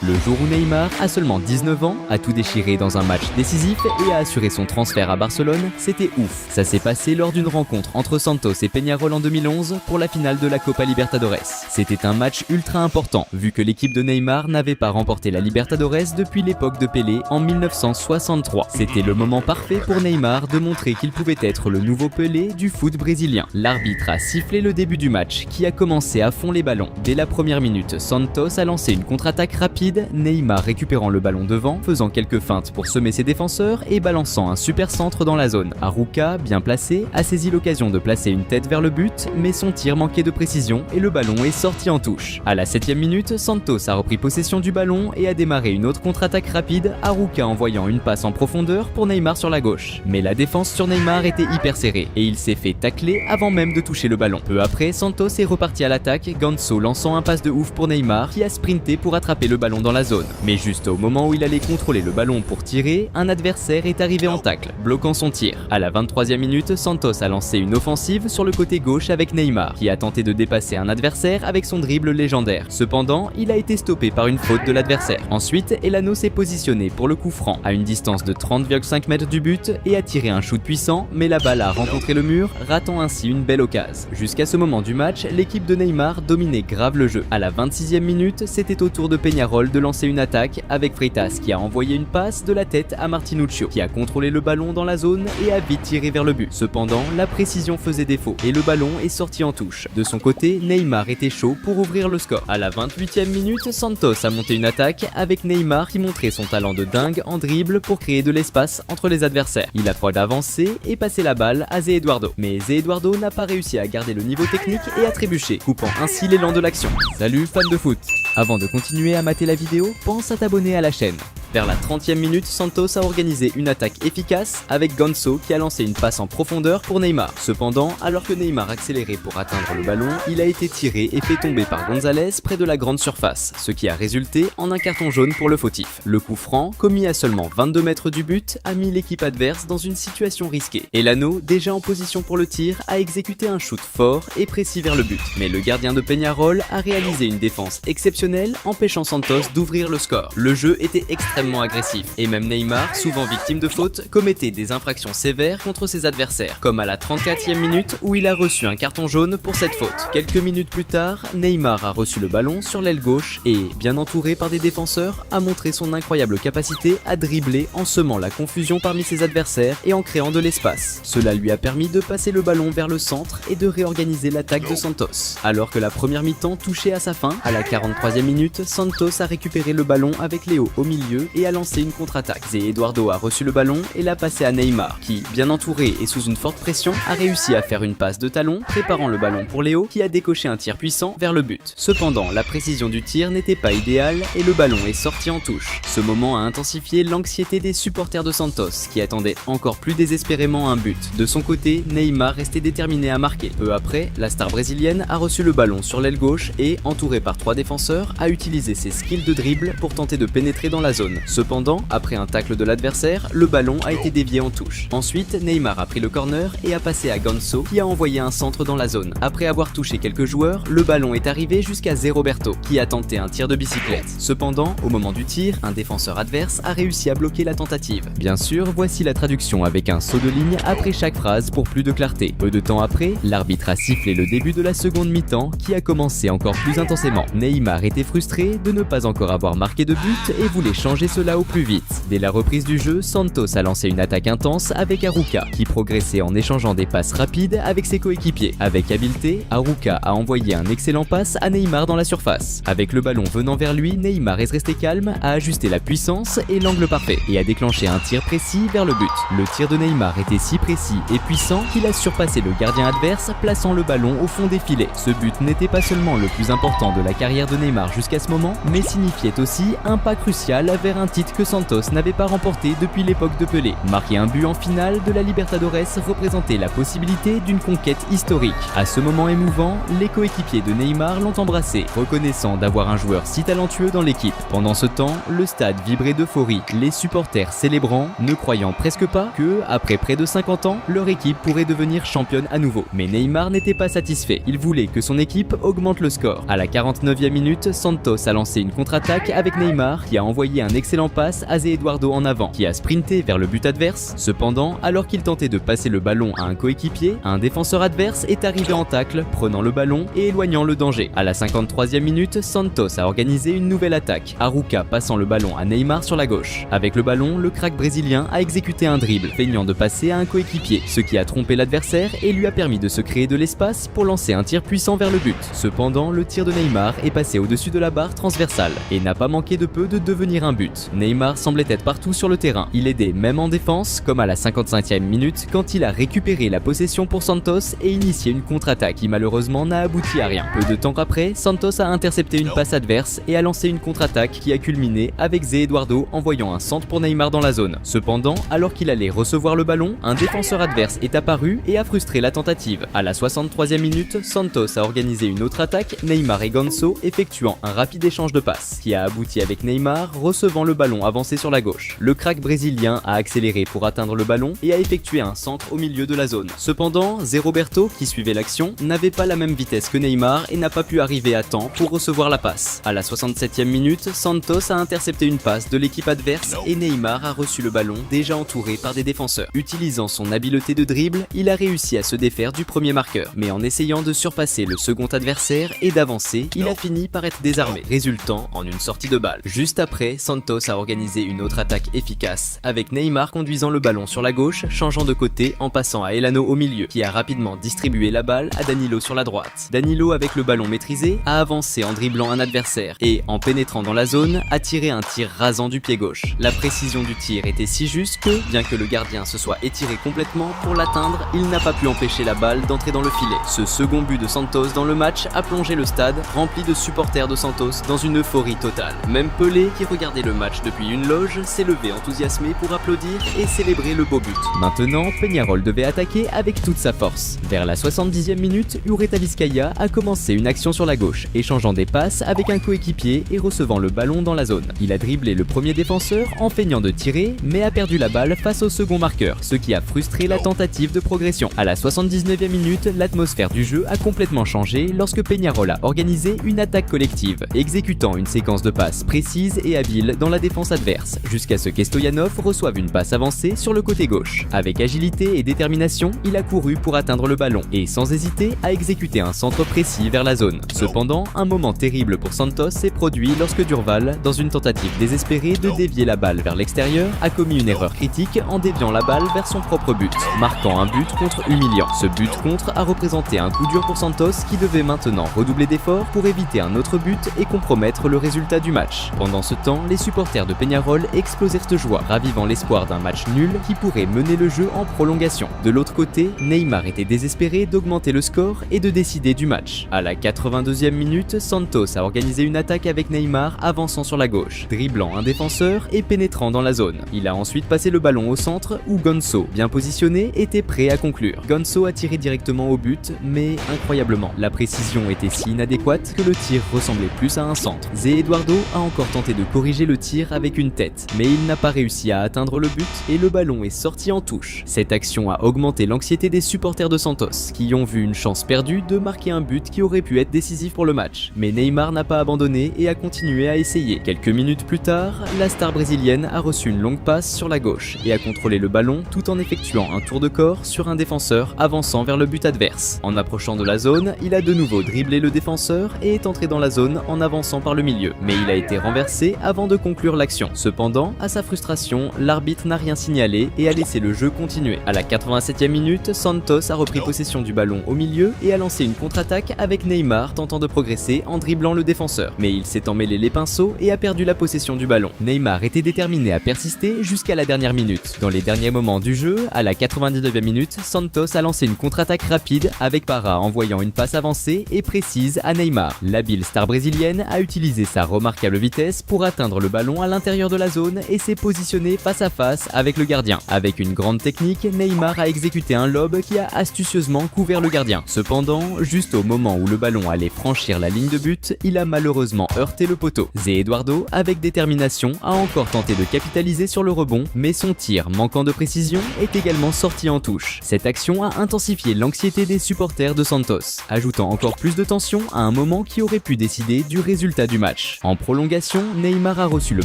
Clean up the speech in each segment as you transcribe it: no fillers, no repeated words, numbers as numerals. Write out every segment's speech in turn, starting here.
Le jour où Neymar, à seulement 19 ans, a tout déchiré dans un match décisif et a assuré son transfert à Barcelone, c'était ouf. Ça s'est passé lors d'une rencontre entre Santos et Peñarol en 2011 pour la finale de la Copa Libertadores. C'était un match ultra important, vu que l'équipe de Neymar n'avait pas remporté la Libertadores depuis l'époque de Pelé en 1963. C'était le moment parfait pour Neymar de montrer qu'il pouvait être le nouveau Pelé du foot brésilien. L'arbitre a sifflé le début du match, qui a commencé à fond les ballons. Dès la première minute, Santos a lancé une contre-attaque rapide, Neymar récupérant le ballon devant, faisant quelques feintes pour semer ses défenseurs et balançant un super centre dans la zone. Arouca, bien placé, a saisi l'occasion de placer une tête vers le but, mais son tir manquait de précision et le ballon est sorti en touche. À la 7e minute, Santos a repris possession du ballon et a démarré une autre contre-attaque rapide, Arouca envoyant une passe en profondeur pour Neymar sur la gauche. Mais la défense sur Neymar était hyper serrée et il s'est fait tacler avant même de toucher le ballon. Peu après, Santos est reparti à l'attaque, Ganso lançant un passe de ouf pour Neymar qui a sprinté pour attraper le ballon dans la zone. Mais juste au moment où il allait contrôler le ballon pour tirer, un adversaire est arrivé en tacle, bloquant son tir. À la 23e minute, Santos a lancé une offensive sur le côté gauche avec Neymar, qui a tenté de dépasser un adversaire avec son dribble légendaire. Cependant, il a été stoppé par une faute de l'adversaire. Ensuite, Elano s'est positionné pour le coup franc, à une distance de 30,5 mètres du but, et a tiré un shoot puissant, mais la balle a rencontré le mur, ratant ainsi une belle occasion. Jusqu'à ce moment du match, l'équipe de Neymar dominait grave le jeu. À la 26e minute, c'était au tour de Peñarol de lancer une attaque avec Freitas qui a envoyé une passe de la tête à Martinuccio qui a contrôlé le ballon dans la zone et a vite tiré vers le but. Cependant, la précision faisait défaut et le ballon est sorti en touche. De son côté, Neymar était chaud pour ouvrir le score. À la 28e minute, Santos a monté une attaque avec Neymar qui montrait son talent de dingue en dribble pour créer de l'espace entre les adversaires. Il a prod avancé et passé la balle à Zé Eduardo. Mais Zé Eduardo n'a pas réussi à garder le niveau technique et a trébuché, coupant ainsi l'élan de l'action. Salut fans de foot! Avant de continuer à mater la vidéo, pense à t'abonner à la chaîne. Vers la 30e minute, Santos a organisé une attaque efficace avec Ganso qui a lancé une passe en profondeur pour Neymar. Cependant, alors que Neymar accélérait pour atteindre le ballon, il a été tiré et fait tomber par Gonzalez près de la grande surface, ce qui a résulté en un carton jaune pour le fautif. Le coup franc, commis à seulement 22 mètres du but, a mis l'équipe adverse dans une situation risquée. Elano, déjà en position pour le tir, a exécuté un shoot fort et précis vers le but. Mais le gardien de Peñarol a réalisé une défense exceptionnelle, empêchant Santos d'ouvrir le score. Le jeu était extrêmement agressif et même Neymar, souvent victime de fautes, commettait des infractions sévères contre ses adversaires, comme à la 34e minute où il a reçu un carton jaune pour cette faute. Quelques minutes plus tard, Neymar a reçu le ballon sur l'aile gauche et, bien entouré par des défenseurs, a montré son incroyable capacité à dribbler en semant la confusion parmi ses adversaires et en créant de l'espace. Cela lui a permis de passer le ballon vers le centre et de réorganiser l'attaque de Santos. Alors que la première mi-temps touchait à sa fin, à la 43e minute, Santos a récupéré le ballon avec Léo au milieu et a lancé une contre-attaque. Zé Eduardo a reçu le ballon et l'a passé à Neymar, qui, bien entouré et sous une forte pression, a réussi à faire une passe de talon, préparant le ballon pour Léo, qui a décoché un tir puissant vers le but. Cependant, la précision du tir n'était pas idéale et le ballon est sorti en touche. Ce moment a intensifié l'anxiété des supporters de Santos, qui attendaient encore plus désespérément un but. De son côté, Neymar restait déterminé à marquer. Peu après, la star brésilienne a reçu le ballon sur l'aile gauche et, entouré par 3 défenseurs, a utilisé ses skills de dribble pour tenter de pénétrer dans la zone. Cependant, après un tacle de l'adversaire, le ballon a été dévié en touche. Ensuite, Neymar a pris le corner et a passé à Ganso qui a envoyé un centre dans la zone. Après avoir touché quelques joueurs, le ballon est arrivé jusqu'à Zé Roberto qui a tenté un tir de bicyclette. Cependant, au moment du tir, un défenseur adverse a réussi à bloquer la tentative. Bien sûr, voici la traduction avec un saut de ligne après chaque phrase pour plus de clarté. Peu de temps après, l'arbitre a sifflé le début de la seconde mi-temps qui a commencé encore plus intensément. Neymar était frustré de ne pas encore avoir marqué de but et voulait changer cela au plus vite. Dès la reprise du jeu, Santos a lancé une attaque intense avec Arouca, qui progressait en échangeant des passes rapides avec ses coéquipiers. Avec habileté, Arouca a envoyé un excellent passe à Neymar dans la surface. Avec le ballon venant vers lui, Neymar est resté calme, a ajusté la puissance et l'angle parfait, et a déclenché un tir précis vers le but. Le tir de Neymar était si précis et puissant qu'il a surpassé le gardien adverse, plaçant le ballon au fond des filets. Ce but n'était pas seulement le plus important de la carrière de Neymar jusqu'à ce moment, mais signifiait aussi un pas crucial vers vers un titre que Santos n'avait pas remporté depuis l'époque de Pelé. Marquer un but en finale de la Libertadores représentait la possibilité d'une conquête historique. À ce moment émouvant, les coéquipiers de Neymar l'ont embrassé, reconnaissant d'avoir un joueur si talentueux dans l'équipe. Pendant ce temps, le stade vibrait d'euphorie, les supporters célébrant, ne croyant presque pas que, après près de 50 ans, leur équipe pourrait devenir championne à nouveau. Mais Neymar n'était pas satisfait, il voulait que son équipe augmente le score. À la 49e minute, Santos a lancé une contre-attaque avec Neymar qui a envoyé un excellent passe à Zé Eduardo en avant, qui a sprinté vers le but adverse. Cependant, alors qu'il tentait de passer le ballon à un coéquipier, un défenseur adverse est arrivé en tacle, prenant le ballon et éloignant le danger. À la 53e minute, Santos a organisé une nouvelle attaque, Arouca passant le ballon à Neymar sur la gauche. Avec le ballon, le crack brésilien a exécuté un dribble, feignant de passer à un coéquipier, ce qui a trompé l'adversaire et lui a permis de se créer de l'espace pour lancer un tir puissant vers le but. Cependant, le tir de Neymar est passé au-dessus de la barre transversale et n'a pas manqué de peu de devenir un but. Neymar semblait être partout sur le terrain. Il aidait même en défense, comme à la 55e minute quand il a récupéré la possession pour Santos et initié une contre-attaque qui malheureusement n'a abouti à rien. Peu de temps après, Santos a intercepté une passe adverse et a lancé une contre-attaque qui a culminé avec Zé Eduardo envoyant un centre pour Neymar dans la zone. Cependant, alors qu'il allait recevoir le ballon, un défenseur adverse est apparu et a frustré la tentative. À la 63e minute, Santos a organisé une autre attaque, Neymar et Ganso effectuant un rapide échange de passes, qui a abouti avec Neymar recevant le ballon avancé sur la gauche. Le crack brésilien a accéléré pour atteindre le ballon et a effectué un centre au milieu de la zone. Cependant, Zé Roberto, qui suivait l'action, n'avait pas la même vitesse que Neymar et n'a pas pu arriver à temps pour recevoir la passe. À la 67e minute, Santos a intercepté une passe de l'équipe adverse et Neymar a reçu le ballon déjà entouré par des défenseurs. Utilisant son habileté de dribble, il a réussi à se défaire du premier marqueur, mais en essayant de surpasser le second adversaire et d'avancer, il a fini par être désarmé, résultant en une sortie de balle. Juste après, Santos a organisé une autre attaque efficace, avec Neymar conduisant le ballon sur la gauche, changeant de côté en passant à Elano au milieu, qui a rapidement distribué la balle à Danilo sur la droite. Danilo, avec le ballon maîtrisé, a avancé en dribblant un adversaire et, en pénétrant dans la zone, a tiré un tir rasant du pied gauche. La précision du tir était si juste que, bien que le gardien se soit étiré complètement pour l'atteindre, il n'a pas pu empêcher la balle d'entrer dans le filet. Ce second but de Santos dans le match a plongé le stade, rempli de supporters de Santos, dans une euphorie totale. Même Pelé, qui regardait le match depuis une loge, s'est levé enthousiasmé pour applaudir et célébrer le beau but. Maintenant, Peñarol devait attaquer avec toute sa force. Vers la 70e minute, Ureta Vizcaya a commencé une action sur la gauche, échangeant des passes avec un coéquipier et recevant le ballon dans la zone. Il a dribblé le premier défenseur en feignant de tirer, mais a perdu la balle face au second marqueur, ce qui a frustré la tentative de progression. À la 79e minute, l'atmosphère du jeu a complètement changé lorsque Peñarol a organisé une attaque collective, exécutant une séquence de passes précises et habiles dans la défense adverse, jusqu'à ce qu'Estoyanov reçoive une passe avancée sur le côté gauche. Avec agilité et détermination, il a couru pour atteindre le ballon et, sans hésiter, a exécuté un centre précis vers la zone. Cependant, un moment terrible pour Santos s'est produit lorsque Durval, dans une tentative désespérée de dévier la balle vers l'extérieur, a commis une erreur critique en déviant la balle vers son propre but, marquant un but contre humiliant. Ce but contre a représenté un coup dur pour Santos qui devait maintenant redoubler d'efforts pour éviter un autre but et compromettre le résultat du match. Pendant ce temps, les supporters de Peñarol explosèrent de joie, ravivant l'espoir d'un match nul qui pourrait mener le jeu en prolongation. De l'autre côté, Neymar était désespéré d'augmenter le score et de décider du match. À la 82e minute, Santos a organisé une attaque avec Neymar avançant sur la gauche, dribblant un défenseur et pénétrant dans la zone. Il a ensuite passé le ballon au centre où Ganso, bien positionné, était prêt à conclure. Ganso a tiré directement au but, mais incroyablement, la précision était si inadéquate que le tir ressemblait plus à un centre. Zé Eduardo a encore tenté de corriger le tir avec une tête, mais il n'a pas réussi à atteindre le but et le ballon est sorti en touche. Cette action a augmenté l'anxiété des supporters de Santos, qui ont vu une chance perdue de marquer un but qui aurait pu être décisif pour le match. Mais Neymar n'a pas abandonné et a continué à essayer. Quelques minutes plus tard, la star brésilienne a reçu une longue passe sur la gauche et a contrôlé le ballon tout en effectuant un tour de corps sur un défenseur avançant vers le but adverse. En approchant de la zone, il a de nouveau dribblé le défenseur et est entré dans la zone en avançant par le milieu. Mais il a été renversé avant de conclure l'action. Cependant, à sa frustration, l'arbitre n'a rien signalé et a laissé le jeu continuer. À la 87e minute, Santos a repris possession du ballon au milieu et a lancé une contre-attaque avec Neymar tentant de progresser en dribblant le défenseur. Mais il s'est emmêlé les pinceaux et a perdu la possession du ballon. Neymar était déterminé à persister jusqu'à la dernière minute. Dans les derniers moments du jeu, à la 99e minute, Santos a lancé une contre-attaque rapide avec Parra envoyant une passe avancée et précise à Neymar. L'habile star brésilienne a utilisé sa remarquable vitesse pour atteindre le ballon ballon à l'intérieur de la zone et s'est positionné face à face avec le gardien. Avec une grande technique, Neymar a exécuté un lob qui a astucieusement couvert le gardien. Cependant, juste au moment où le ballon allait franchir la ligne de but, il a malheureusement heurté le poteau. Zé Eduardo, avec détermination, a encore tenté de capitaliser sur le rebond, mais son tir, manquant de précision, est également sorti en touche. Cette action a intensifié l'anxiété des supporters de Santos, ajoutant encore plus de tension à un moment qui aurait pu décider du résultat du match. En prolongation, Neymar a reçu le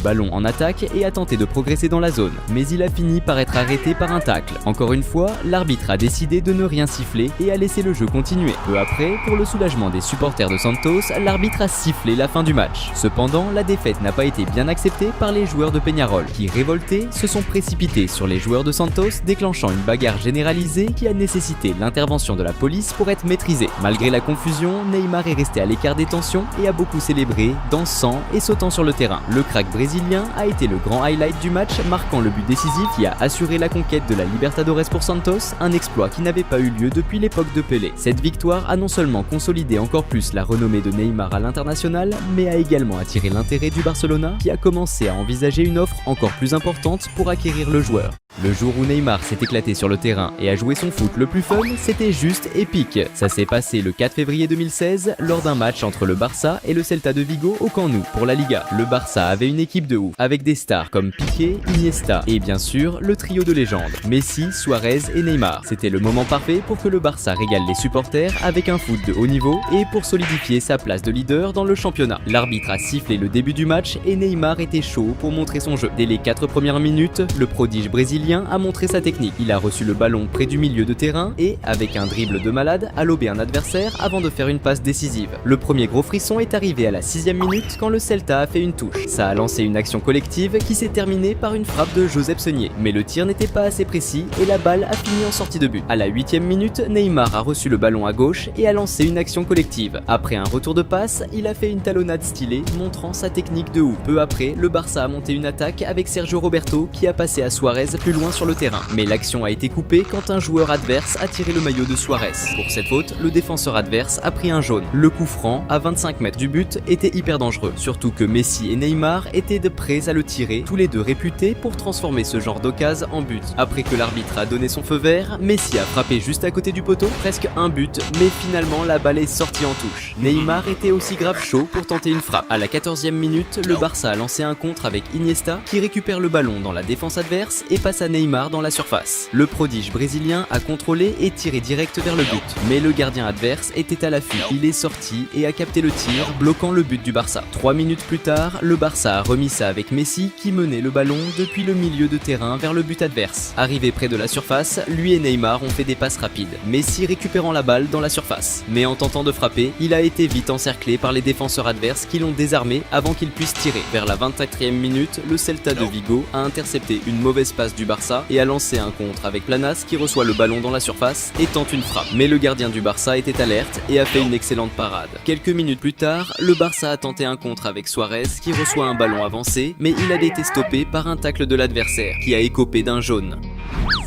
ballon en attaque et a tenté de progresser dans la zone, mais il a fini par être arrêté par un tacle. Encore une fois, l'arbitre a décidé de ne rien siffler et a laissé le jeu continuer. Peu après, pour le soulagement des supporters de Santos, l'arbitre a sifflé la fin du match. Cependant, la défaite n'a pas été bien acceptée par les joueurs de Peñarol, qui, révoltés, se sont précipités sur les joueurs de Santos, déclenchant une bagarre généralisée qui a nécessité l'intervention de la police pour être maîtrisée. Malgré la confusion, Neymar est resté à l'écart des tensions et a beaucoup célébré, dansant et sautant sur le terrain. Le crack brésilien a été le grand highlight du match, marquant le but décisif qui a assuré la conquête de la Libertadores pour Santos, un exploit qui n'avait pas eu lieu depuis l'époque de Pelé. Cette victoire a non seulement consolidé encore plus la renommée de Neymar à l'international, mais a également attiré l'intérêt du Barcelona qui a commencé à envisager une offre encore plus importante pour acquérir le joueur. Le jour où Neymar s'est éclaté sur le terrain et a joué son foot le plus fun, c'était juste épique. Ça s'est passé le 4 février 2016 lors d'un match entre le Barça et le Celta de Vigo au Camp Nou pour la Liga. Le Barça avait une équipe de ouf, avec des stars comme Piqué, Iniesta et bien sûr le trio de légende, Messi, Suarez et Neymar. C'était le moment parfait pour que le Barça régale les supporters avec un foot de haut niveau et pour solidifier sa place de leader dans le championnat. L'arbitre a sifflé le début du match et Neymar était chaud pour montrer son jeu. Dès les 4 premières minutes, le prodige brésilien a montré sa technique. Il a reçu le ballon près du milieu de terrain et, avec un dribble de malade, a lobé un adversaire avant de faire une passe décisive. Le premier gros frisson est arrivé à la 6e minute quand le Celta a fait une touche. Ça a lancé une action collective qui s'est terminée par une frappe de Josep Seunier. Mais le tir n'était pas assez précis et la balle a fini en sortie de but. À la 8e minute, Neymar a reçu le ballon à gauche et a lancé une action collective. Après un retour de passe, il a fait une talonnade stylée, montrant sa technique de ouf. Peu après, le Barça a monté une attaque avec Sergio Roberto qui a passé à Suarez plus loin sur le terrain. Mais l'action a été coupée quand un joueur adverse a tiré le maillot de Suarez. Pour cette faute, le défenseur adverse a pris un jaune. Le coup franc, à 25 mètres du but, était hyper dangereux. Surtout que Messi et Neymar étaient de prêts à le tirer, tous les deux réputés pour transformer ce genre d'occasion en but. Après que l'arbitre a donné son feu vert, Messi a frappé juste à côté du poteau, presque un but, mais finalement la balle est sortie en touche. Neymar était aussi grave chaud pour tenter une frappe. À la 14e minute, le Barça a lancé un contre avec Iniesta qui récupère le ballon dans la défense adverse et passe à Neymar dans la surface. Le prodige brésilien a contrôlé et tiré direct vers le but, mais le gardien adverse était à l'affût. Il est sorti et a capté le tir, bloquant le but du Barça. 3 minutes plus tard, le Barça a remis ça avec Messi qui menait le ballon depuis le milieu de terrain vers le but adverse. Arrivé près de la surface, lui et Neymar ont fait des passes rapides. Messi récupérant la balle dans la surface, mais en tentant de frapper, il a été vite encerclé par les défenseurs adverses qui l'ont désarmé avant qu'il puisse tirer. Vers la 24e minute, le Celta de Vigo a intercepté une mauvaise passe du Barça et a lancé un contre avec Planas qui reçoit le ballon dans la surface et tente une frappe. Mais le gardien du Barça était alerte et a fait une excellente parade. Quelques minutes plus tard, le Barça a tenté un contre avec Suarez qui reçoit un ballon avancé, mais il a été stoppé par un tacle de l'adversaire qui a écopé d'un jaune.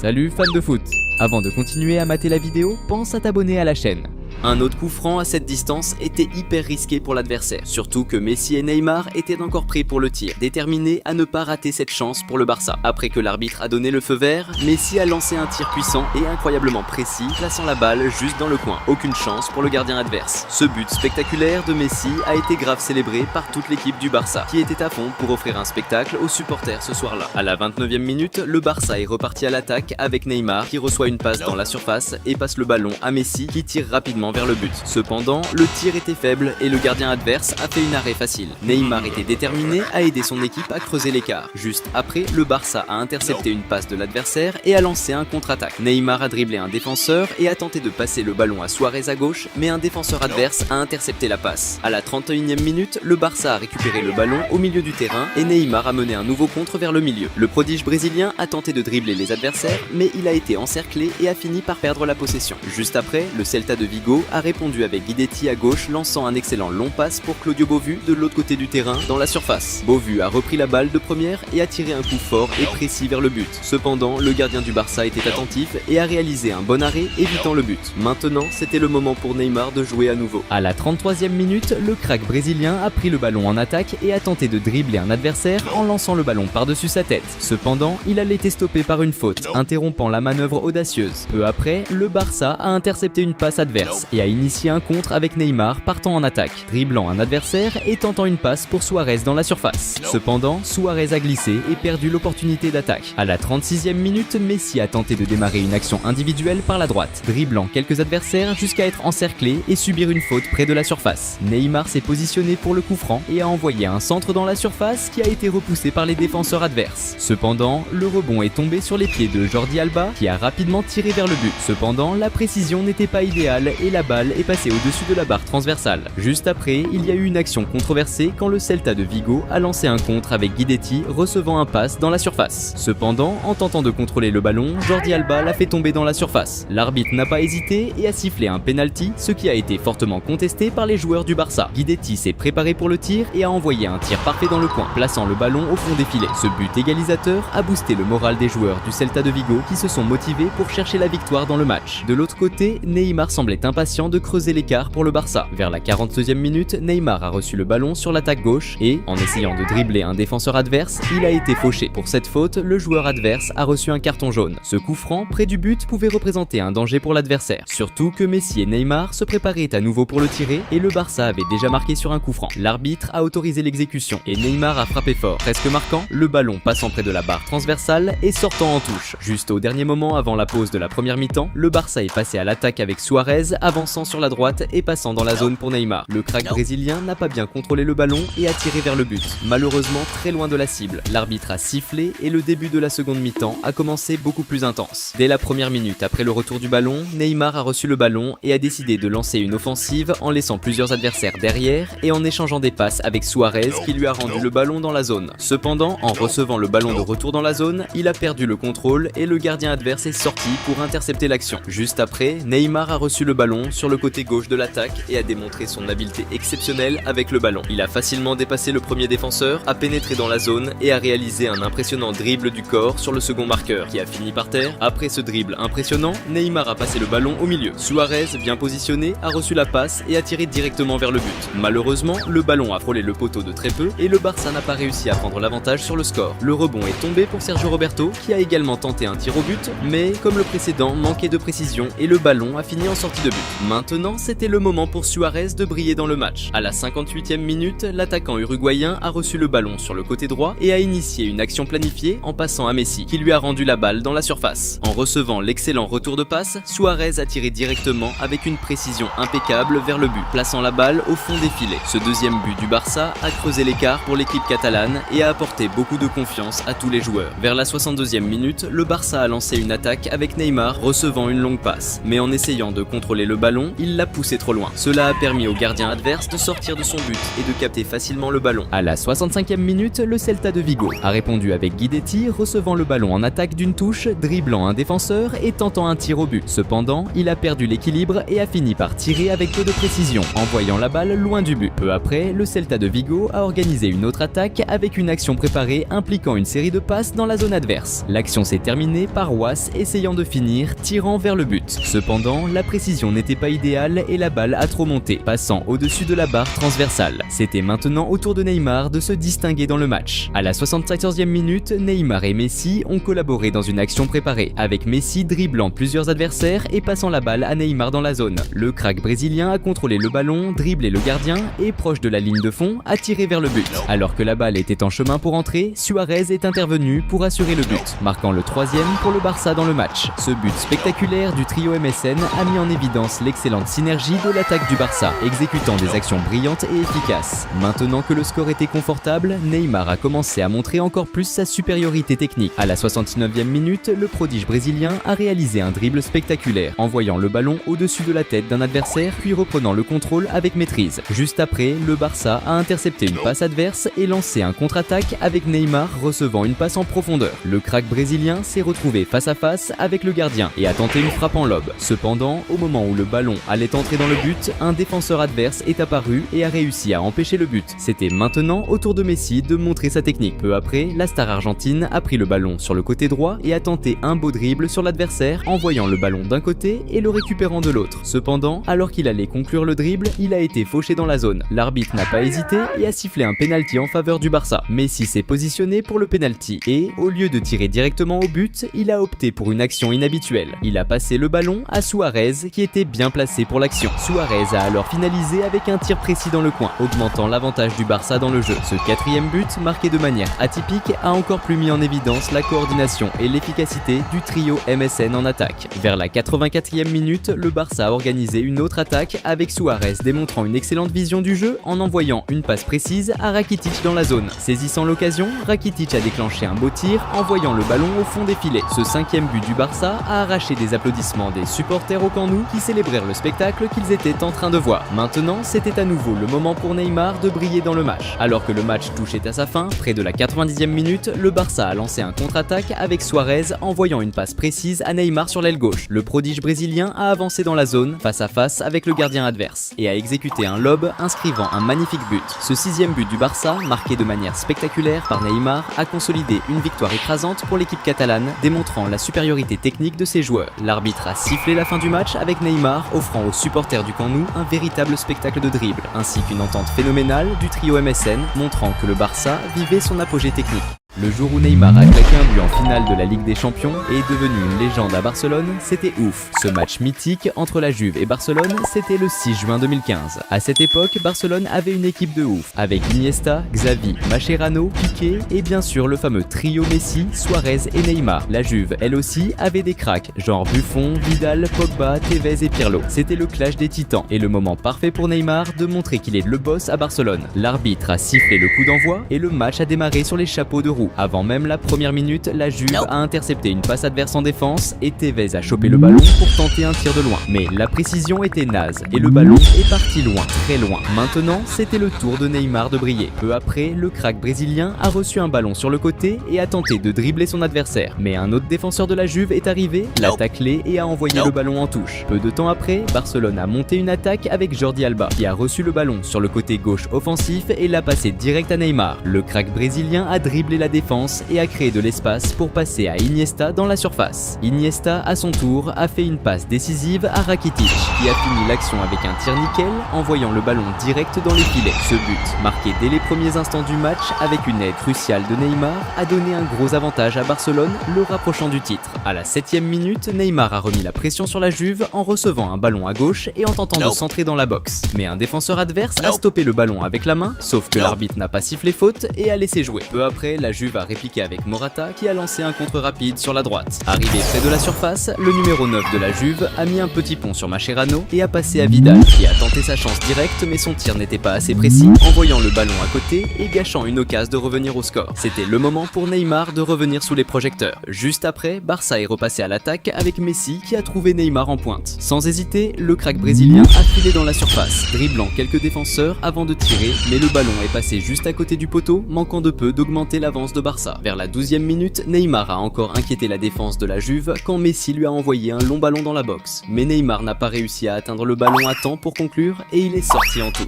Salut fans de foot! Avant de continuer à mater la vidéo, pense à t'abonner à la chaîne. Un autre coup franc à cette distance était hyper risqué pour l'adversaire, surtout que Messi et Neymar étaient encore prêts pour le tir, déterminés à ne pas rater cette chance pour le Barça. Après que l'arbitre a donné le feu vert, Messi a lancé un tir puissant et incroyablement précis, plaçant la balle juste dans le coin. Aucune chance pour le gardien adverse. Ce but spectaculaire de Messi a été grave célébré par toute l'équipe du Barça, qui était à fond pour offrir un spectacle aux supporters ce soir-là. À la 29e minute, le Barça est reparti à l'attaque avec Neymar qui reçoit une passe dans la surface et passe le ballon à Messi qui tire rapidement vers le but. Cependant, le tir était faible et le gardien adverse a fait une arrêt facile. Neymar était déterminé à aider son équipe à creuser l'écart. Juste après, le Barça a intercepté une passe de l'adversaire et a lancé un contre-attaque. Neymar a dribblé un défenseur et a tenté de passer le ballon à Suarez à gauche, mais un défenseur adverse a intercepté la passe. À la 31e minute, le Barça a récupéré le ballon au milieu du terrain et Neymar a mené un nouveau contre vers le milieu. Le prodige brésilien a tenté de dribbler les adversaires, mais il a été encerclé et a fini par perdre la possession. Juste après, le Celta de Vigo Vigo a répondu avec Guidetti à gauche, lançant un excellent long passe pour Claudio Bovu de l'autre côté du terrain, dans la surface. Bovu a repris la balle de première et a tiré un coup fort et précis vers le but. Cependant, le gardien du Barça était attentif et a réalisé un bon arrêt, évitant le but. Maintenant, c'était le moment pour Neymar de jouer à nouveau. À la 33e minute, le crack brésilien a pris le ballon en attaque et a tenté de dribbler un adversaire en lançant le ballon par-dessus sa tête. Cependant, il a été stoppé par une faute, interrompant la manœuvre audacieuse. Peu après, le Barça a intercepté une passe adverse et a initié un contre avec Neymar partant en attaque, dribblant un adversaire et tentant une passe pour Suarez dans la surface. Cependant, Suarez a glissé et perdu l'opportunité d'attaque. À la 36e minute, Messi a tenté de démarrer une action individuelle par la droite, dribblant quelques adversaires jusqu'à être encerclé et subir une faute près de la surface. Neymar s'est positionné pour le coup franc et a envoyé un centre dans la surface qui a été repoussé par les défenseurs adverses. Cependant, le rebond est tombé sur les pieds de Jordi Alba qui a rapidement tiré vers le but. Cependant, la précision n'était pas idéale et la balle est passée au-dessus de la barre transversale. Juste après, il y a eu une action controversée quand le Celta de Vigo a lancé un contre avec Guidetti recevant un passe dans la surface. Cependant, en tentant de contrôler le ballon, Jordi Alba l'a fait tomber dans la surface. L'arbitre n'a pas hésité et a sifflé un penalty, ce qui a été fortement contesté par les joueurs du Barça. Guidetti s'est préparé pour le tir et a envoyé un tir parfait dans le coin, plaçant le ballon au fond des filets. Ce but égalisateur a boosté le moral des joueurs du Celta de Vigo qui se sont motivés pour chercher la victoire dans le match. De l'autre côté, Neymar semblait impatient de creuser l'écart pour le Barça. Vers la 42e minute, Neymar a reçu le ballon sur l'attaque gauche et, en essayant de dribbler un défenseur adverse, il a été fauché. Pour cette faute, le joueur adverse a reçu un carton jaune. Ce coup franc, près du but, pouvait représenter un danger pour l'adversaire. Surtout que Messi et Neymar se préparaient à nouveau pour le tirer et le Barça avait déjà marqué sur un coup franc. L'arbitre a autorisé l'exécution et Neymar a frappé fort, presque marquant, le ballon passant près de la barre transversale et sortant en touche. Juste au dernier moment avant la pause de la première mi-temps, le Barça est passé à l'attaque avec Suarez, avançant sur la droite et passant dans la zone pour Neymar. Le crack brésilien n'a pas bien contrôlé le ballon et a tiré vers le but, malheureusement très loin de la cible. L'arbitre a sifflé et le début de la seconde mi-temps a commencé beaucoup plus intense. Dès la première minute après le retour du ballon, Neymar a reçu le ballon et a décidé de lancer une offensive en laissant plusieurs adversaires derrière et en échangeant des passes avec Suarez qui lui a rendu le ballon dans la zone. Cependant, en recevant le ballon de retour dans la zone, il a perdu le contrôle et le gardien adverse est sorti pour intercepter l'action. Juste après, Neymar a reçu le ballon sur le côté gauche de l'attaque et a démontré son habileté exceptionnelle avec le ballon. Il a facilement dépassé le premier défenseur, a pénétré dans la zone et a réalisé un impressionnant dribble du corps sur le second marqueur qui a fini par terre. Après ce dribble impressionnant, Neymar a passé le ballon au milieu. Suarez, bien positionné, a reçu la passe et a tiré directement vers le but. Malheureusement, le ballon a frôlé le poteau de très peu et le Barça n'a pas réussi à prendre l'avantage sur le score. Le rebond est tombé pour Sergio Roberto qui a également tenté un tir au but, mais comme le précédent, manquait de précision et le ballon a fini en sortie de but. Maintenant, c'était le moment pour Suarez de briller dans le match. À la 58e minute, l'attaquant uruguayen a reçu le ballon sur le côté droit et a initié une action planifiée en passant à Messi qui lui a rendu la balle dans la surface. En recevant l'excellent retour de passe, Suarez a tiré directement avec une précision impeccable vers le but, plaçant la balle au fond des filets. Ce deuxième but du Barça a creusé l'écart pour l'équipe catalane et a apporté beaucoup de confiance à tous les joueurs. Vers la 62e minute, le Barça a lancé une attaque avec Neymar recevant une longue passe, mais en essayant de contrôler le ballon, il l'a poussé trop loin. Cela a permis au gardien adverse de sortir de son but et de capter facilement le ballon. À la 65e minute, le Celta de Vigo a répondu avec Guidetti recevant le ballon en attaque d'une touche, dribblant un défenseur et tentant un tir au but. Cependant, il a perdu l'équilibre et a fini par tirer avec peu de précision, envoyant la balle loin du but. Peu après, le Celta de Vigo a organisé une autre attaque avec une action préparée impliquant une série de passes dans la zone adverse. L'action s'est terminée par Was essayant de finir, tirant vers le but. Cependant, la précision n'était pas idéale et la balle a trop monté, passant au-dessus de la barre transversale. C'était maintenant au tour de Neymar de se distinguer dans le match. À la 74e minute, Neymar et Messi ont collaboré dans une action préparée, avec Messi dribblant plusieurs adversaires et passant la balle à Neymar dans la zone. Le crack brésilien a contrôlé le ballon, dribblé le gardien et, proche de la ligne de fond, a tiré vers le but. Alors que la balle était en chemin pour entrer, Suarez est intervenu pour assurer le but, marquant le 3e pour le Barça dans le match. Ce but spectaculaire du trio MSN a mis en évidence l'excellente synergie de l'attaque du Barça, exécutant des actions brillantes et efficaces. Maintenant que le score était confortable, Neymar a commencé à montrer encore plus sa supériorité technique. À la 69e minute, le prodige brésilien a réalisé un dribble spectaculaire, envoyant le ballon au-dessus de la tête d'un adversaire puis reprenant le contrôle avec maîtrise. Juste après, le Barça a intercepté une passe adverse et lancé un contre-attaque avec Neymar recevant une passe en profondeur. Le crack brésilien s'est retrouvé face à face avec le gardien et a tenté une frappe en lob. Cependant, au moment où le ballon allait entrer dans le but, un défenseur adverse est apparu et a réussi à empêcher le but. C'était maintenant au tour de Messi de montrer sa technique. Peu après, la star argentine a pris le ballon sur le côté droit et a tenté un beau dribble sur l'adversaire, envoyant le ballon d'un côté et le récupérant de l'autre. Cependant, alors qu'il allait conclure le dribble, il a été fauché dans la zone. L'arbitre n'a pas hésité et a sifflé un penalty en faveur du Barça. Messi s'est positionné pour le penalty et, au lieu de tirer directement au but, il a opté pour une action inhabituelle. Il a passé le ballon à Suarez qui était bien placé pour l'action. Suarez a alors finalisé avec un tir précis dans le coin, augmentant l'avantage du Barça dans le jeu. Ce quatrième but, marqué de manière atypique, a encore plus mis en évidence la coordination et l'efficacité du trio MSN en attaque. Vers la 84e minute, le Barça a organisé une autre attaque avec Suarez démontrant une excellente vision du jeu en envoyant une passe précise à Rakitic dans la zone. Saisissant l'occasion, Rakitic a déclenché un beau tir, envoyant le ballon au fond des filets. Ce cinquième but du Barça a arraché des applaudissements des supporters au Camp Nou qui célébrèrent le spectacle qu'ils étaient en train de voir. Maintenant, c'était à nouveau le moment pour Neymar de briller dans le match. Alors que le match touchait à sa fin, près de la 90e minute, le Barça a lancé un contre-attaque avec Suarez envoyant une passe précise à Neymar sur l'aile gauche. Le prodige brésilien a avancé dans la zone, face à face avec le gardien adverse, et a exécuté un lob inscrivant un magnifique but. Ce sixième but du Barça, marqué de manière spectaculaire par Neymar, a consolidé une victoire écrasante pour l'équipe catalane, démontrant la supériorité technique de ses joueurs. L'arbitre a sifflé la fin du match avec Neymar offrant aux supporters du Camp Nou un véritable spectacle de dribble, ainsi qu'une entente phénoménale du trio MSN, montrant que le Barça vivait son apogée technique. Le jour où Neymar a claqué un but en finale de la Ligue des Champions et est devenu une légende à Barcelone, c'était ouf. Ce match mythique entre la Juve et Barcelone, c'était le 6 juin 2015. À cette époque, Barcelone avait une équipe de ouf, avec Iniesta, Xavi, Mascherano, Piqué et bien sûr le fameux trio Messi, Suarez et Neymar. La Juve, elle aussi, avait des cracks, genre Buffon, Vidal, Pogba, Tevez et Pirlo. C'était le clash des titans et le moment parfait pour Neymar de montrer qu'il est le boss à Barcelone. L'arbitre a sifflé le coup d'envoi et le match a démarré sur les chapeaux de roue. Avant même la première minute, la Juve a intercepté une passe adverse en défense et Tevez a chopé le ballon pour tenter un tir de loin. Mais la précision était naze et le ballon est parti loin, très loin. Maintenant, c'était le tour de Neymar de briller. Peu après, le crack brésilien a reçu un ballon sur le côté et a tenté de dribbler son adversaire. Mais un autre défenseur de la Juve est arrivé, l'a taclé et a envoyé le ballon en touche. Peu de temps après, Barcelone a monté une attaque avec Jordi Alba qui a reçu le ballon sur le côté gauche offensif et l'a passé direct à Neymar. Le crack brésilien a dribblé la défense et a créé de l'espace pour passer à Iniesta dans la surface. Iniesta, à son tour, a fait une passe décisive à Rakitic, qui a fini l'action avec un tir nickel, envoyant le ballon direct dans les filets. Ce but, marqué dès les premiers instants du match avec une aide cruciale de Neymar, a donné un gros avantage à Barcelone, le rapprochant du titre. À la 7e minute, Neymar a remis la pression sur la Juve en recevant un ballon à gauche et en tentant de centrer dans la boxe. Mais un défenseur adverse a stoppé le ballon avec la main, sauf que l'arbitre n'a pas sifflé faute et a laissé jouer. Peu après, la Juve a répliqué avec Morata qui a lancé un contre rapide sur la droite. Arrivé près de la surface, le numéro 9 de la Juve a mis un petit pont sur Mascherano et a passé à Vidal qui a tenté sa chance directe mais son tir n'était pas assez précis, envoyant le ballon à côté et gâchant une occasion de revenir au score. C'était le moment pour Neymar de revenir sous les projecteurs. Juste après, Barça est repassé à l'attaque avec Messi qui a trouvé Neymar en pointe. Sans hésiter, le crack brésilien a filé dans la surface, dribblant quelques défenseurs avant de tirer, mais le ballon est passé juste à côté du poteau, manquant de peu d'augmenter l'avance de Barça. Vers la 12e minute, Neymar a encore inquiété la défense de la Juve quand Messi lui a envoyé un long ballon dans la boxe. Mais Neymar n'a pas réussi à atteindre le ballon à temps pour conclure et il est sorti en touche.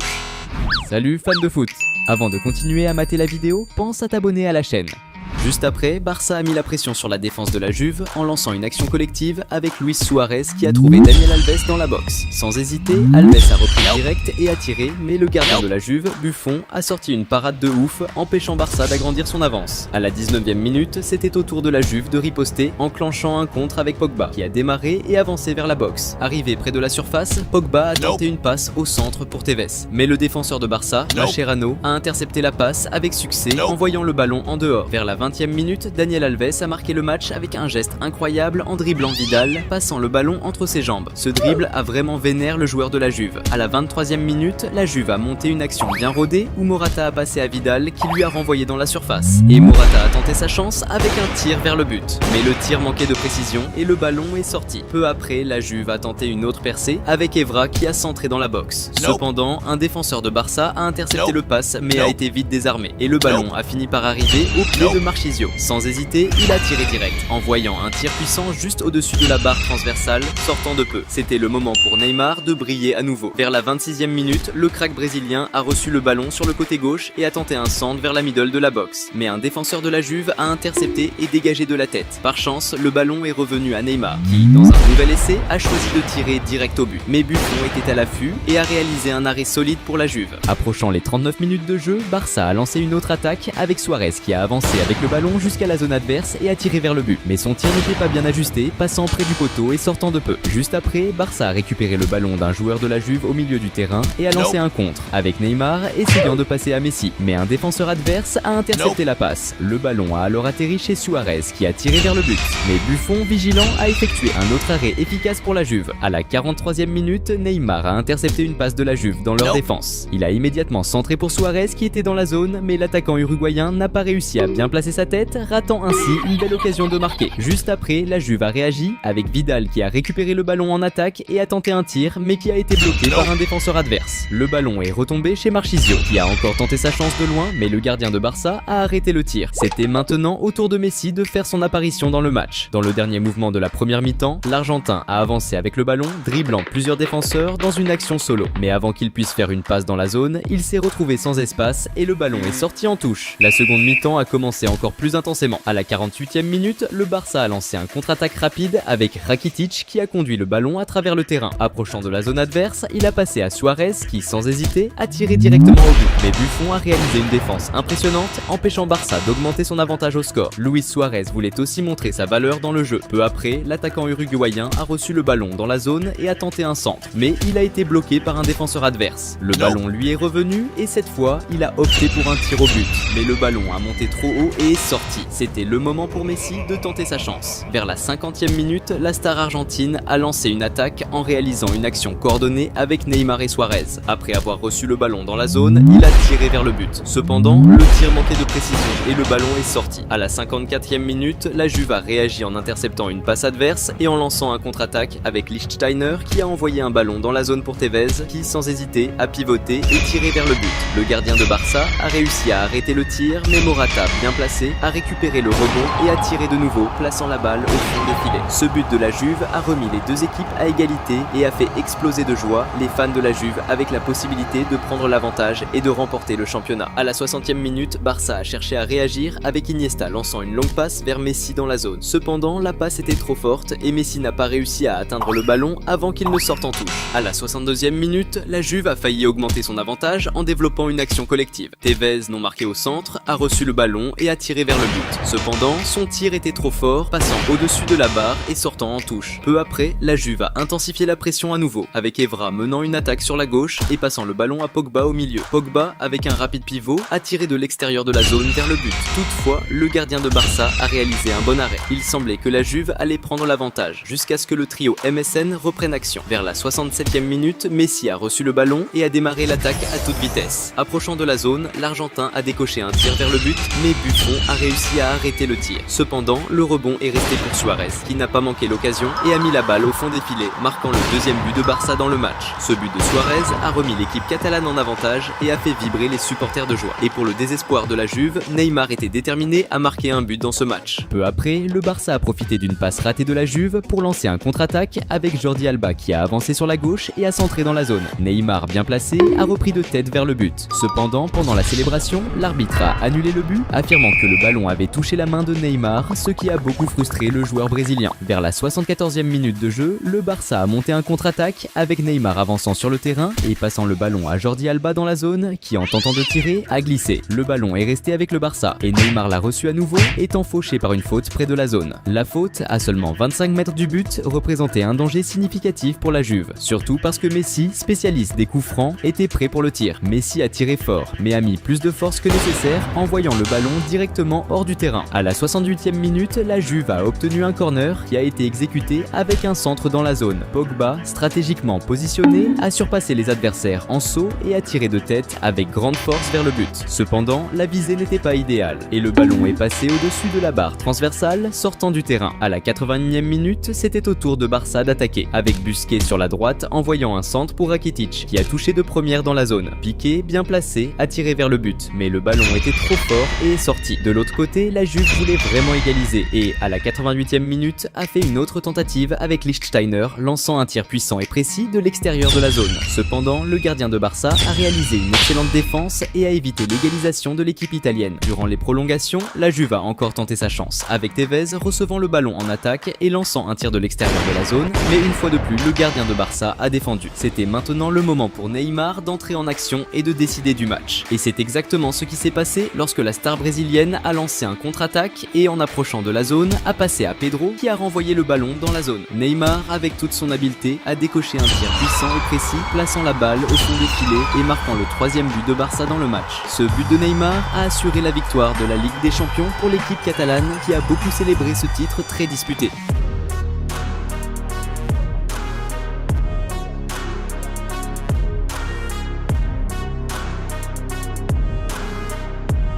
Salut fans de foot! Avant de continuer à mater la vidéo, pense à t'abonner à la chaîne. Juste après, Barça a mis la pression sur la défense de la Juve en lançant une action collective avec Luis Suarez qui a trouvé Daniel Alves dans la boxe. Sans hésiter, Alves a repris direct et a tiré, mais le gardien de la Juve, Buffon, a sorti une parade de ouf, empêchant Barça d'agrandir son avance. À la 19e minute, c'était au tour de la Juve de riposter, enclenchant un contre avec Pogba, qui a démarré et avancé vers la boxe. Arrivé près de la surface, Pogba a tenté une passe au centre pour Tevez. Mais le défenseur de Barça, Mascherano, a intercepté la passe avec succès, envoyant le ballon en dehors. Vers la 20e minute, Daniel Alves a marqué le match avec un geste incroyable en dribblant Vidal, passant le ballon entre ses jambes. Ce dribble a vraiment vénère le joueur de la Juve. À la 23e minute, la Juve a monté une action bien rodée où Morata a passé à Vidal qui lui a renvoyé dans la surface. Et Morata a tenté sa chance avec un tir vers le but. Mais le tir manquait de précision et le ballon est sorti. Peu après, la Juve a tenté une autre percée avec Evra qui a centré dans la boxe. Cependant, un défenseur de Barça a intercepté le pass mais a été vite désarmé. Et le ballon a fini par arriver au pied de Marcelo Marchisio. Sans hésiter, il a tiré direct, envoyant un tir puissant juste au-dessus de la barre transversale, sortant de peu. C'était le moment pour Neymar de briller à nouveau. Vers la 26e minute, le crack brésilien a reçu le ballon sur le côté gauche et a tenté un centre vers la middle de la boxe. Mais un défenseur de la Juve a intercepté et dégagé de la tête. Par chance, le ballon est revenu à Neymar, qui, dans un nouvel essai, a choisi de tirer direct au but. Mais Buffon était à l'affût et a réalisé un arrêt solide pour la Juve. Approchant les 39 minutes de jeu, Barça a lancé une autre attaque avec Suarez qui a avancé avec le ballon jusqu'à la zone adverse et a tiré vers le but. Mais son tir n'était pas bien ajusté, passant près du poteau et sortant de peu. Juste après, Barça a récupéré le ballon d'un joueur de la Juve au milieu du terrain et a lancé un contre, avec Neymar essayant de passer à Messi. Mais un défenseur adverse a intercepté la passe. Le ballon a alors atterri chez Suarez qui a tiré vers le but. Mais Buffon, vigilant, a effectué un autre arrêt efficace pour la Juve. À la 43e minute, Neymar a intercepté une passe de la Juve dans leur défense. Il a immédiatement centré pour Suarez qui était dans la zone, mais l'attaquant uruguayen n'a pas réussi à bien placer sa tête, ratant ainsi une belle occasion de marquer. Juste après, la Juve a réagi avec Vidal qui a récupéré le ballon en attaque et a tenté un tir, mais qui a été bloqué par un défenseur adverse. Le ballon est retombé chez Marchisio, qui a encore tenté sa chance de loin, mais le gardien de Barça a arrêté le tir. C'était maintenant au tour de Messi de faire son apparition dans le match. Dans le dernier mouvement de la première mi-temps, l'Argentin a avancé avec le ballon, dribblant plusieurs défenseurs dans une action solo. Mais avant qu'il puisse faire une passe dans la zone, il s'est retrouvé sans espace et le ballon est sorti en touche. La seconde mi-temps a commencé encore plus intensément. À la 48e minute, le Barça a lancé un contre-attaque rapide avec Rakitic qui a conduit le ballon à travers le terrain. Approchant de la zone adverse, il a passé à Suarez qui, sans hésiter, a tiré directement au but. Mais Buffon a réalisé une défense impressionnante, empêchant Barça d'augmenter son avantage au score. Luis Suarez voulait aussi montrer sa valeur dans le jeu. Peu après, l'attaquant uruguayen a reçu le ballon dans la zone et a tenté un centre. Mais il a été bloqué par un défenseur adverse. Le ballon lui est revenu et cette fois, il a opté pour un tir au but. Mais le ballon a monté trop haut et est sorti. C'était le moment pour Messi de tenter sa chance. Vers la 50e minute, la star argentine a lancé une attaque en réalisant une action coordonnée avec Neymar et Suarez. Après avoir reçu le ballon dans la zone, il a tiré vers le but. Cependant, le tir manquait de précision et le ballon est sorti. À la 54e minute, la Juve a réagi en interceptant une passe adverse et en lançant un contre-attaque avec Lichtsteiner qui a envoyé un ballon dans la zone pour Tevez qui, sans hésiter, a pivoté et tiré vers le but. Le gardien de Barça a réussi à arrêter le tir, mais Morata, bien placé, a récupéré le rebond et a tiré de nouveau, plaçant la balle au fond de filet. Ce but de la Juve a remis les deux équipes à égalité et a fait exploser de joie les fans de la Juve avec la possibilité de prendre l'avantage et de remporter le championnat. À la 60e minute, Barça a cherché à réagir avec Iniesta lançant une longue passe vers Messi dans la zone. Cependant, la passe était trop forte et Messi n'a pas réussi à atteindre le ballon avant qu'il ne sorte en touche. À la 62e minute, la Juve a failli augmenter son avantage en développant une action collective. Tevez, non marqué au centre, a reçu le ballon et a tiré vers le but. Cependant, son tir était trop fort, passant au-dessus de la barre et sortant en touche. Peu après, la Juve a intensifié la pression à nouveau, avec Evra menant une attaque sur la gauche et passant le ballon à Pogba au milieu. Pogba, avec un rapide pivot, a tiré de l'extérieur de la zone vers le but. Toutefois, le gardien de Barça a réalisé un bon arrêt. Il semblait que la Juve allait prendre l'avantage, jusqu'à ce que le trio MSN reprenne action. Vers la 67e minute, Messi a reçu le ballon et a démarré l'attaque à toute vitesse. Approchant de la zone, l'Argentin a décoché un tir vers le but, mais Buffon a réussi à arrêter le tir. Cependant, le rebond est resté pour Suarez, qui n'a pas manqué l'occasion et a mis la balle au fond des filets, marquant le deuxième but de Barça dans le match. Ce but de Suarez a remis l'équipe catalane en avantage et a fait vibrer les supporters de joie. Et pour le désespoir de la Juve, Neymar était déterminé à marquer un but dans ce match. Peu après, le Barça a profité d'une passe ratée de la Juve pour lancer un contre-attaque avec Jordi Alba qui a avancé sur la gauche et a centré dans la zone. Neymar, bien placé, a repris de tête vers le but. Cependant, pendant la célébration, l'arbitre a annulé le but, affirmant que le ballon avait touché la main de Neymar, ce qui a beaucoup frustré le joueur brésilien. Vers la 74e minute de jeu, le Barça a monté un contre-attaque avec Neymar avançant sur le terrain et passant le ballon à Jordi Alba dans la zone qui, en tentant de tirer, a glissé. Le ballon est resté avec le Barça et Neymar l'a reçu à nouveau, étant fauché par une faute près de la zone. La faute, à seulement 25 mètres du but, représentait un danger significatif pour la Juve, surtout parce que Messi, spécialiste des coups francs, était prêt pour le tir. Messi a tiré fort, mais a mis plus de force que nécessaire, envoyant le ballon directement hors du terrain. À la 68e minute, la Juve a obtenu un corner qui a été exécuté avec un centre dans la zone. Pogba, stratégiquement positionné, a surpassé les adversaires en saut et a tiré de tête avec grande force vers le but. Cependant, la visée n'était pas idéale et le ballon est passé au-dessus de la barre transversale, sortant du terrain. À la 81e minute, c'était au tour de Barça d'attaquer, avec Busquets sur la droite envoyant un centre pour Rakitic qui a touché de première dans la zone. Piqué, bien placé, a tiré vers le but, mais le ballon était trop fort et est sorti. De De l'autre côté, la Juve voulait vraiment égaliser et, à la 88e minute, a fait une autre tentative avec Lichtsteiner, lançant un tir puissant et précis de l'extérieur de la zone. Cependant, le gardien de Barça a réalisé une excellente défense et a évité l'égalisation de l'équipe italienne. Durant les prolongations, la Juve a encore tenté sa chance, avec Tevez recevant le ballon en attaque et lançant un tir de l'extérieur de la zone, mais une fois de plus, le gardien de Barça a défendu. C'était maintenant le moment pour Neymar d'entrer en action et de décider du match. Et c'est exactement ce qui s'est passé lorsque la star brésilienne a lancé un contre-attaque et en approchant de la zone, a passé à Pedro qui a renvoyé le ballon dans la zone. Neymar, avec toute son habileté, a décoché un tir puissant et précis, plaçant la balle au fond des filets et marquant le 3e but de Barça dans le match. Ce but de Neymar a assuré la victoire de la Ligue des Champions pour l'équipe catalane qui a beaucoup célébré ce titre très disputé.